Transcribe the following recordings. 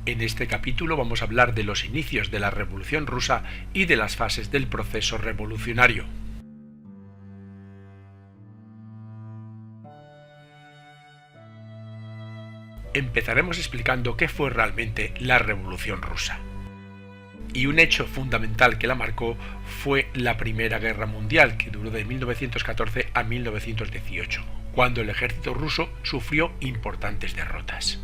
En este capítulo vamos a hablar de los inicios de la Revolución Rusa y de las fases del proceso revolucionario. Empezaremos explicando qué fue realmente la Revolución Rusa. Y un hecho fundamental que la marcó fue la Primera Guerra Mundial, que duró de 1914 a 1918, cuando el ejército ruso sufrió importantes derrotas.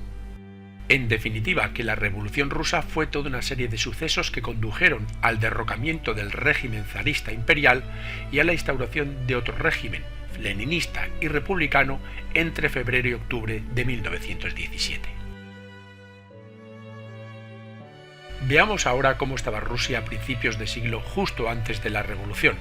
En definitiva, que la Revolución Rusa fue toda una serie de sucesos que condujeron al derrocamiento del régimen zarista imperial y a la instauración de otro régimen, leninista y republicano, entre febrero y octubre de 1917. Veamos ahora cómo estaba Rusia a principios de siglo justo antes de la Revolución.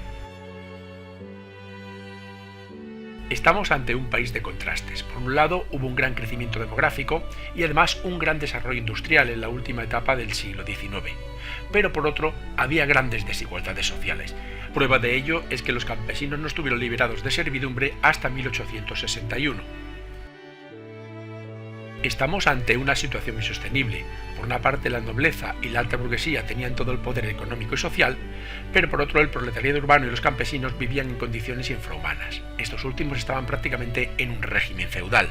Estamos ante un país de contrastes. Por un lado, hubo un gran crecimiento demográfico y además un gran desarrollo industrial en la última etapa del siglo XIX. Pero por otro, había grandes desigualdades sociales. Prueba de ello es que los campesinos no estuvieron liberados de servidumbre hasta 1861. Estamos ante una situación insostenible. Por una parte, la nobleza y la alta burguesía tenían todo el poder económico y social, pero por otro, el proletariado urbano y los campesinos vivían en condiciones infrahumanas. Estos últimos estaban prácticamente en un régimen feudal.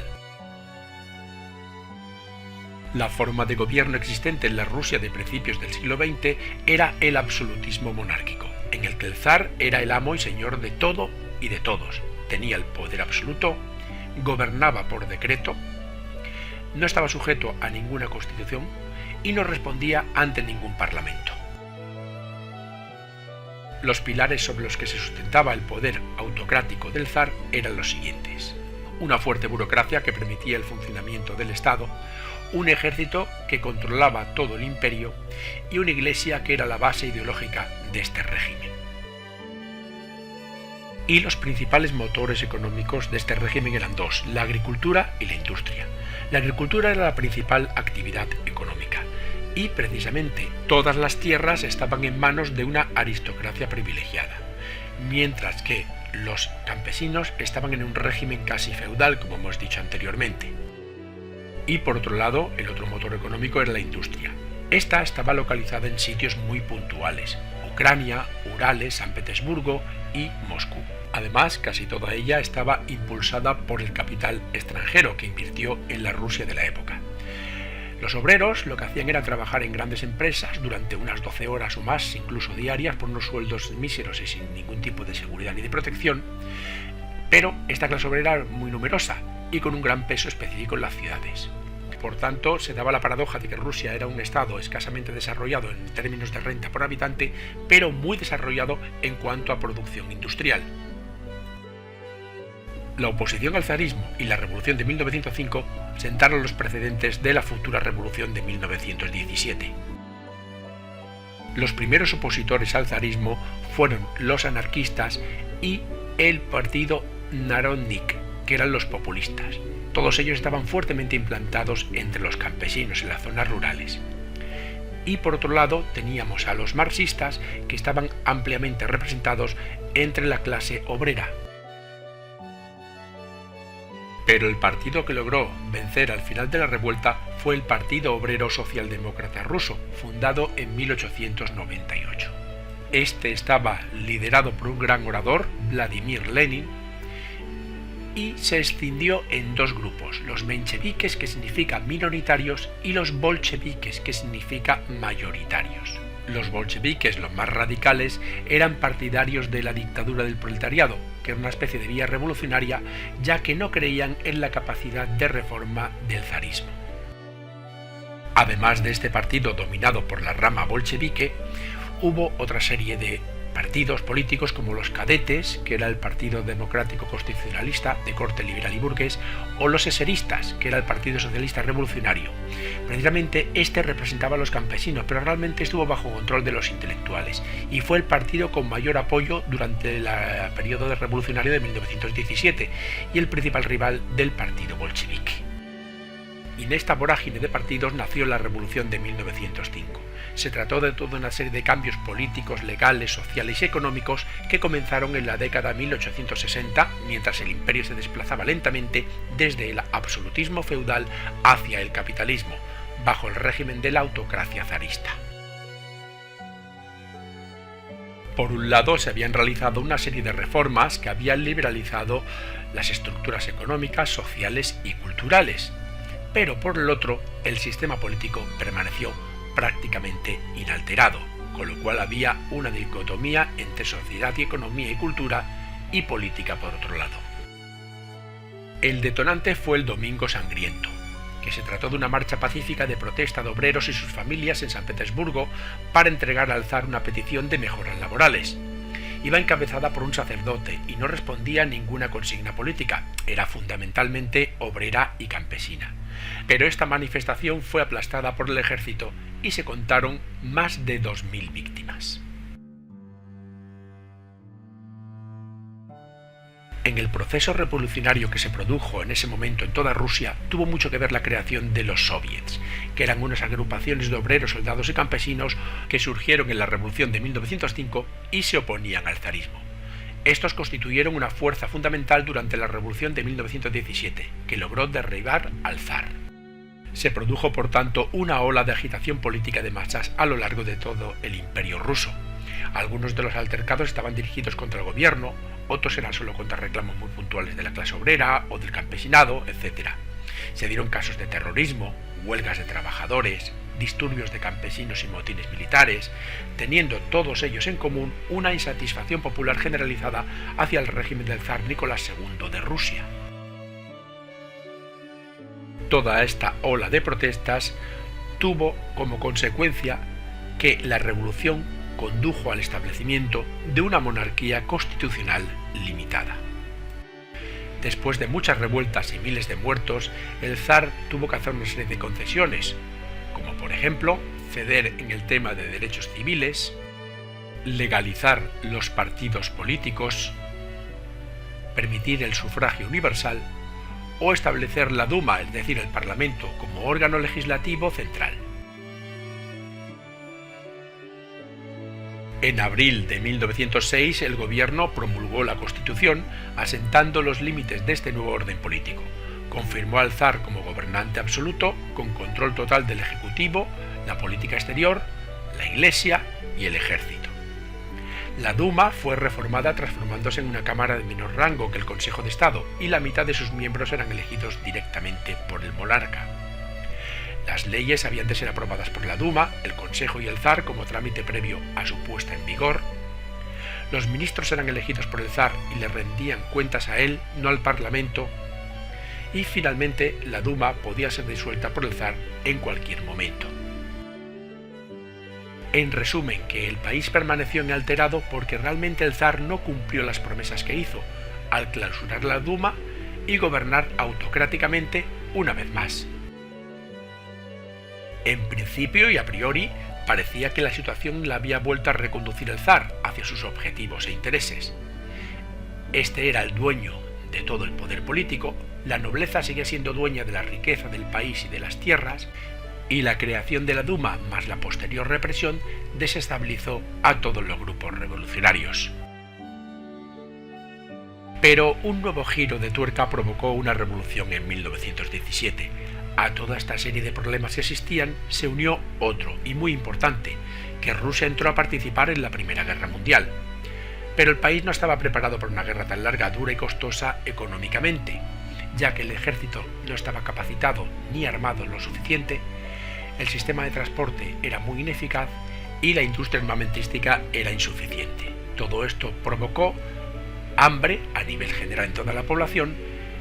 La forma de gobierno existente en la Rusia de principios del siglo XX era el absolutismo monárquico, en el que el zar era el amo y señor de todo y de todos, tenía el poder absoluto, gobernaba por decreto, no estaba sujeto a ninguna constitución y no respondía ante ningún parlamento. Los pilares sobre los que se sustentaba el poder autocrático del zar eran los siguientes: una fuerte burocracia que permitía el funcionamiento del Estado, un ejército que controlaba todo el imperio y una iglesia que era la base ideológica de este régimen. Y los principales motores económicos de este régimen eran dos: la agricultura y la industria. La agricultura era la principal actividad económica y precisamente todas las tierras estaban en manos de una aristocracia privilegiada, mientras que los campesinos estaban en un régimen casi feudal, como hemos dicho anteriormente. Y por otro lado, el otro motor económico era la industria. Esta estaba localizada en sitios muy puntuales: Ucrania, Urales, San Petersburgo y Moscú. Además, casi toda ella estaba impulsada por el capital extranjero que invirtió en la Rusia de la época. Los obreros lo que hacían era trabajar en grandes empresas durante unas 12 horas o más, incluso diarias, por unos sueldos míseros y sin ningún tipo de seguridad ni de protección, pero esta clase obrera era muy numerosa y con un gran peso específico en las ciudades. Por tanto, se daba la paradoja de que Rusia era un estado escasamente desarrollado en términos de renta por habitante, pero muy desarrollado en cuanto a producción industrial. La oposición al zarismo y la revolución de 1905 sentaron los precedentes de la futura revolución de 1917. Los primeros opositores al zarismo fueron los anarquistas y el partido Narodnik, que eran los populistas. Todos ellos estaban fuertemente implantados entre los campesinos en las zonas rurales. Y por otro lado teníamos a los marxistas, que estaban ampliamente representados entre la clase obrera. Pero el partido que logró vencer al final de la revuelta fue el Partido Obrero Socialdemócrata Ruso, fundado en 1898. Este estaba liderado por un gran orador, Vladimir Lenin, y se escindió en dos grupos: los mencheviques, que significa minoritarios, y los bolcheviques, que significa mayoritarios. Los bolcheviques, los más radicales, eran partidarios de la dictadura del proletariado, que era una especie de vía revolucionaria, ya que no creían en la capacidad de reforma del zarismo. Además de este partido dominado por la rama bolchevique, hubo otra serie de partidos políticos como los cadetes, que era el Partido Democrático Constitucionalista de corte liberal y burgués, o los eseristas, que era el Partido Socialista Revolucionario. Precisamente este representaba a los campesinos, pero realmente estuvo bajo control de los intelectuales, y fue el partido con mayor apoyo durante el periodo revolucionario de 1917 y el principal rival del Partido Bolchevique. Y en esta vorágine de partidos nació la Revolución de 1905. Se trató de toda una serie de cambios políticos, legales, sociales y económicos que comenzaron en la década 1860, mientras el imperio se desplazaba lentamente desde el absolutismo feudal hacia el capitalismo, bajo el régimen de la autocracia zarista. Por un lado, se habían realizado una serie de reformas que habían liberalizado las estructuras económicas, sociales y culturales, pero por el otro, el sistema político permaneció prácticamente inalterado, con lo cual había una dicotomía entre sociedad y economía y cultura y política por otro lado. El detonante fue el Domingo Sangriento, que se trató de una marcha pacífica de protesta de obreros y sus familias en San Petersburgo para entregar al zar una petición de mejoras laborales. Iba encabezada por un sacerdote y no respondía a ninguna consigna política, era fundamentalmente obrera y campesina. Pero esta manifestación fue aplastada por el ejército y se contaron más de 2000 víctimas. En el proceso revolucionario que se produjo en ese momento en toda Rusia tuvo mucho que ver la creación de los soviets, que eran unas agrupaciones de obreros, soldados y campesinos que surgieron en la Revolución de 1905 y se oponían al zarismo. Estos constituyeron una fuerza fundamental durante la Revolución de 1917, que logró derribar al zar. Se produjo, por tanto, una ola de agitación política de masas a lo largo de todo el Imperio ruso. Algunos de los altercados estaban dirigidos contra el gobierno, otros eran solo contra reclamos muy puntuales de la clase obrera o del campesinado, etc. Se dieron casos de terrorismo, huelgas de trabajadores, disturbios de campesinos y motines militares, teniendo todos ellos en común una insatisfacción popular generalizada hacia el régimen del zar Nicolás II de Rusia. Toda esta ola de protestas tuvo como consecuencia que la revolución condujo al establecimiento de una monarquía constitucional limitada. Después de muchas revueltas y miles de muertos, el zar tuvo que hacer una serie de concesiones, como por ejemplo ceder en el tema de derechos civiles, legalizar los partidos políticos, permitir el sufragio universal o establecer la Duma, es decir, el Parlamento, como órgano legislativo central. En abril de 1906 el gobierno promulgó la Constitución asentando los límites de este nuevo orden político. Confirmó al zar como gobernante absoluto con control total del Ejecutivo, la política exterior, la Iglesia y el ejército. La Duma fue reformada transformándose en una cámara de menor rango que el Consejo de Estado y la mitad de sus miembros eran elegidos directamente por el monarca. Las leyes habían de ser aprobadas por la Duma, el Consejo y el zar como trámite previo a su puesta en vigor. Los ministros eran elegidos por el zar y le rendían cuentas a él, no al Parlamento. Y finalmente la Duma podía ser disuelta por el zar en cualquier momento. En resumen, que el país permaneció inalterado porque realmente el zar no cumplió las promesas que hizo al clausurar la Duma y gobernar autocráticamente una vez más. En principio y a priori, parecía que la situación la había vuelto a reconducir el zar hacia sus objetivos e intereses. Este era el dueño de todo el poder político, la nobleza seguía siendo dueña de la riqueza del país y de las tierras, y la creación de la Duma más la posterior represión desestabilizó a todos los grupos revolucionarios. Pero un nuevo giro de tuerca provocó una revolución en 1917. A toda esta serie de problemas que existían se unió otro, y muy importante, que Rusia entró a participar en la Primera Guerra Mundial. Pero el país no estaba preparado para una guerra tan larga, dura y costosa económicamente, ya que el ejército no estaba capacitado ni armado lo suficiente, el sistema de transporte era muy ineficaz y la industria armamentística era insuficiente. Todo esto provocó hambre a nivel general en toda la población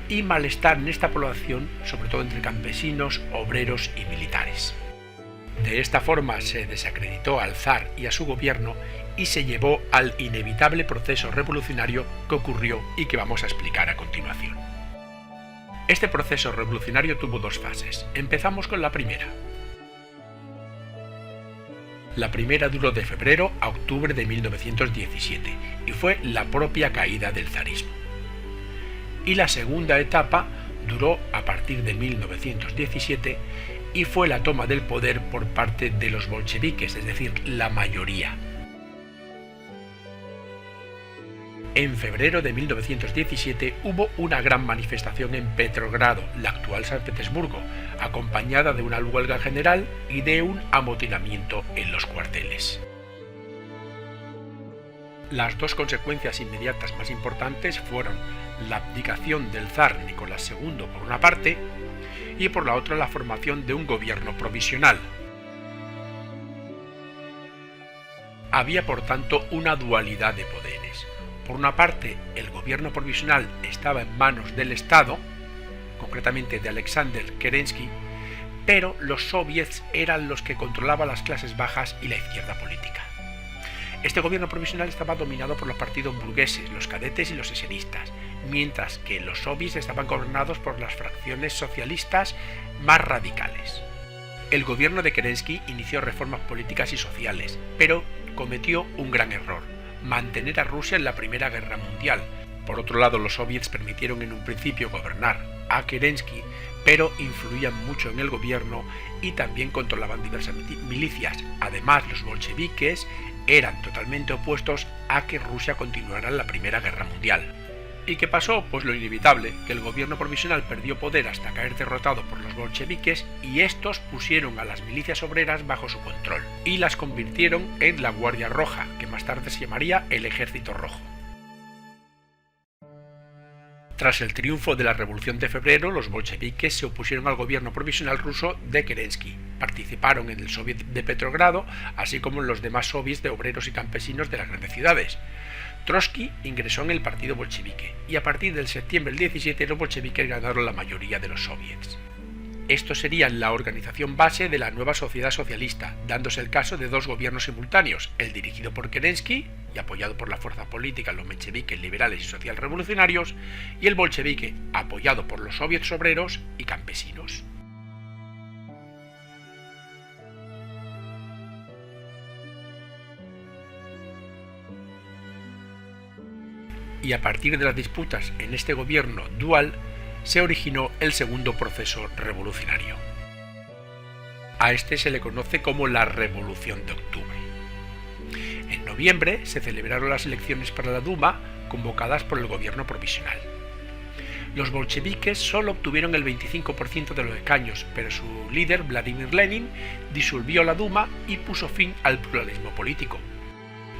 y malestar en esta población, sobre todo entre campesinos, obreros y militares. De esta forma se desacreditó al zar y a su gobierno y se llevó al inevitable proceso revolucionario que ocurrió y que vamos a explicar a continuación. Este proceso revolucionario tuvo dos fases. Empezamos con la primera. La primera duró de febrero a octubre de 1917 y fue la propia caída del zarismo. Y la segunda etapa duró a partir de 1917 y fue la toma del poder por parte de los bolcheviques, es decir, la mayoría. En febrero de 1917 hubo una gran manifestación en Petrogrado, la actual San Petersburgo, acompañada de una huelga general y de un amotinamiento en los cuarteles. Las dos consecuencias inmediatas más importantes fueron la abdicación del zar Nicolás II por una parte y por la otra la formación de un gobierno provisional. Había por tanto una dualidad de poderes. Por una parte, el gobierno provisional estaba en manos del Estado, concretamente de Alexander Kerensky, pero los soviets eran los que controlaban las clases bajas y la izquierda política. Este gobierno provisional estaba dominado por los partidos burgueses, los cadetes y los esenistas, mientras que los soviets estaban gobernados por las fracciones socialistas más radicales. El gobierno de Kerensky inició reformas políticas y sociales, pero cometió un gran error: mantener a Rusia en la Primera Guerra Mundial. Por otro lado, los soviets permitieron en un principio gobernar a Kerensky, pero influían mucho en el gobierno y también controlaban diversas milicias. Además, los bolcheviques eran totalmente opuestos a que Rusia continuara en la Primera Guerra Mundial. ¿Y qué pasó? Pues lo inevitable, que el gobierno provisional perdió poder hasta caer derrotado por los bolcheviques y estos pusieron a las milicias obreras bajo su control y las convirtieron en la Guardia Roja, que más tarde se llamaría el Ejército Rojo. Tras el triunfo de la Revolución de Febrero, los bolcheviques se opusieron al gobierno provisional ruso de Kerensky. Participaron en el Soviet de Petrogrado, así como en los demás soviets de obreros y campesinos de las grandes ciudades. Trotsky ingresó en el partido bolchevique y a partir del septiembre del 17 los bolcheviques ganaron la mayoría de los soviets. Estos serían la organización base de la nueva sociedad socialista, dándose el caso de dos gobiernos simultáneos, el dirigido por Kerensky y apoyado por la fuerza política los mencheviques liberales y socialrevolucionarios, y el bolchevique, apoyado por los soviets obreros y campesinos. Y a partir de las disputas en este gobierno dual, se originó el segundo proceso revolucionario. A este se le conoce como la Revolución de Octubre. En noviembre se celebraron las elecciones para la Duma, convocadas por el gobierno provisional. Los bolcheviques solo obtuvieron el 25% de los escaños, pero su líder, Vladimir Lenin, disolvió la Duma y puso fin al pluralismo político.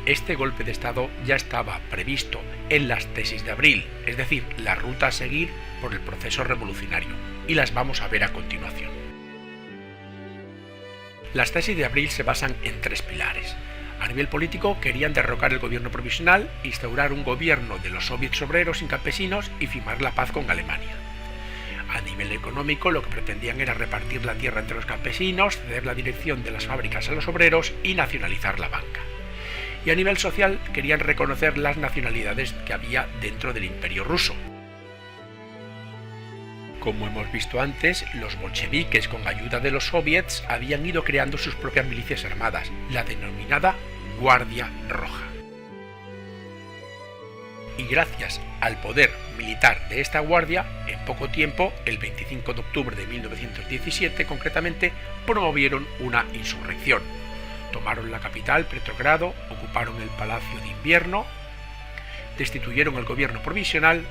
Este golpe de Estado ya estaba previsto en las tesis de abril, es decir, la ruta a seguir por el proceso revolucionario, y las vamos a ver a continuación. Las tesis de abril se basan en tres pilares. A nivel político, querían derrocar el gobierno provisional, instaurar un gobierno de los soviets obreros y campesinos y firmar la paz con Alemania. A nivel económico, lo que pretendían era repartir la tierra entre los campesinos, ceder la dirección de las fábricas a los obreros y nacionalizar la banca. Y a nivel social querían reconocer las nacionalidades que había dentro del Imperio ruso. Como hemos visto antes, los bolcheviques, con ayuda de los soviets, habían ido creando sus propias milicias armadas, la denominada Guardia Roja. Y gracias al poder militar de esta guardia, en poco tiempo, el 25 de octubre de 1917 concretamente, promovieron una insurrección. Tomaron la capital, Petrogrado, ocuparon el Palacio de Invierno, destituyeron el gobierno provisional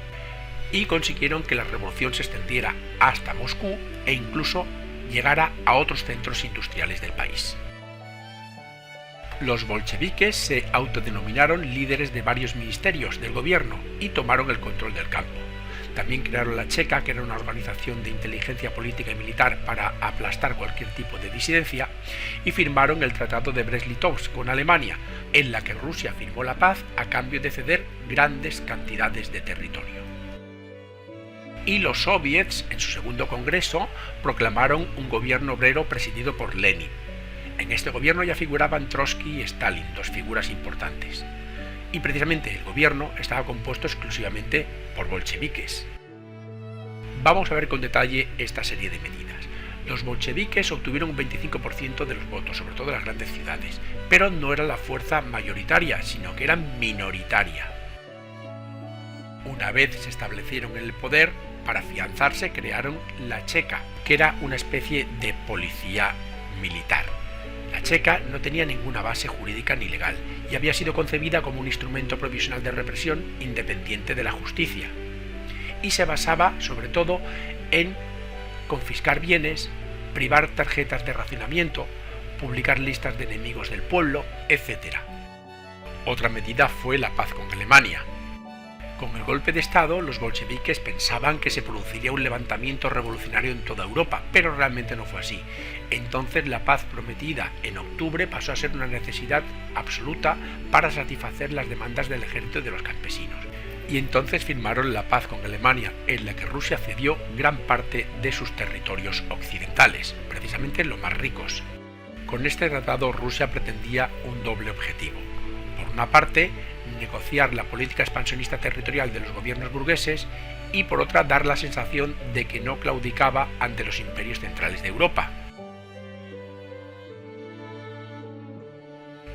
y consiguieron que la revolución se extendiera hasta Moscú e incluso llegara a otros centros industriales del país. Los bolcheviques se autodenominaron líderes de varios ministerios del gobierno y tomaron el control del campo. También crearon la Cheka, que era una organización de inteligencia política y militar para aplastar cualquier tipo de disidencia, y firmaron el Tratado de Brest-Litovsk con Alemania, en la que Rusia firmó la paz a cambio de ceder grandes cantidades de territorio. Y los soviets, en su segundo congreso, proclamaron un gobierno obrero presidido por Lenin. En este gobierno ya figuraban Trotsky y Stalin, dos figuras importantes. Y precisamente el gobierno estaba compuesto exclusivamente por bolcheviques. Vamos a ver con detalle esta serie de medidas. Los bolcheviques obtuvieron un 25% de los votos, sobre todo en las grandes ciudades, pero no era la fuerza mayoritaria, sino que eran minoritaria. Una vez se establecieron en el poder, para afianzarse crearon la Cheka, que era una especie de policía militar. La La checa no tenía ninguna base jurídica ni legal y había sido concebida como un instrumento provisional de represión independiente de la justicia, y se basaba sobre todo en confiscar bienes, privar tarjetas de racionamiento, publicar listas de enemigos del pueblo, etc. Otra medida fue la paz con Alemania. Con el golpe de Estado, los bolcheviques pensaban que se produciría un levantamiento revolucionario en toda Europa, pero realmente no fue así. Entonces la paz prometida en octubre pasó a ser una necesidad absoluta para satisfacer las demandas del ejército y de los campesinos. Y entonces firmaron la paz con Alemania, en la que Rusia cedió gran parte de sus territorios occidentales, precisamente los más ricos. Con este tratado Rusia pretendía un doble objetivo. Por una parte, negociar la política expansionista territorial de los gobiernos burgueses y por otra dar la sensación de que no claudicaba ante los imperios centrales de Europa.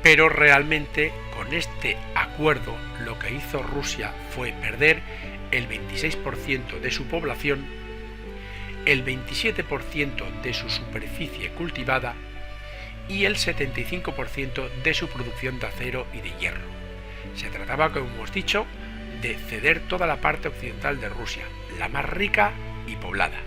Pero realmente con este acuerdo lo que hizo Rusia fue perder el 26% de su población, el 27% de su superficie cultivada y el 75% de su producción de acero y de hierro. Se trataba, como hemos dicho, de ceder toda la parte occidental de Rusia, la más rica y poblada.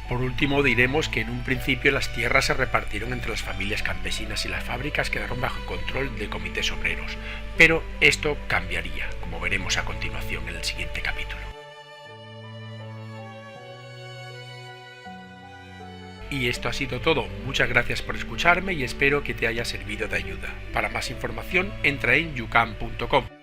Por último, diremos que en un principio las tierras se repartieron entre las familias campesinas y las fábricas quedaron bajo control de comités obreros, pero esto cambiaría, como veremos a continuación en el siguiente capítulo. Y esto ha sido todo. Muchas gracias por escucharme y espero que te haya servido de ayuda. Para más información entra en yucam.com.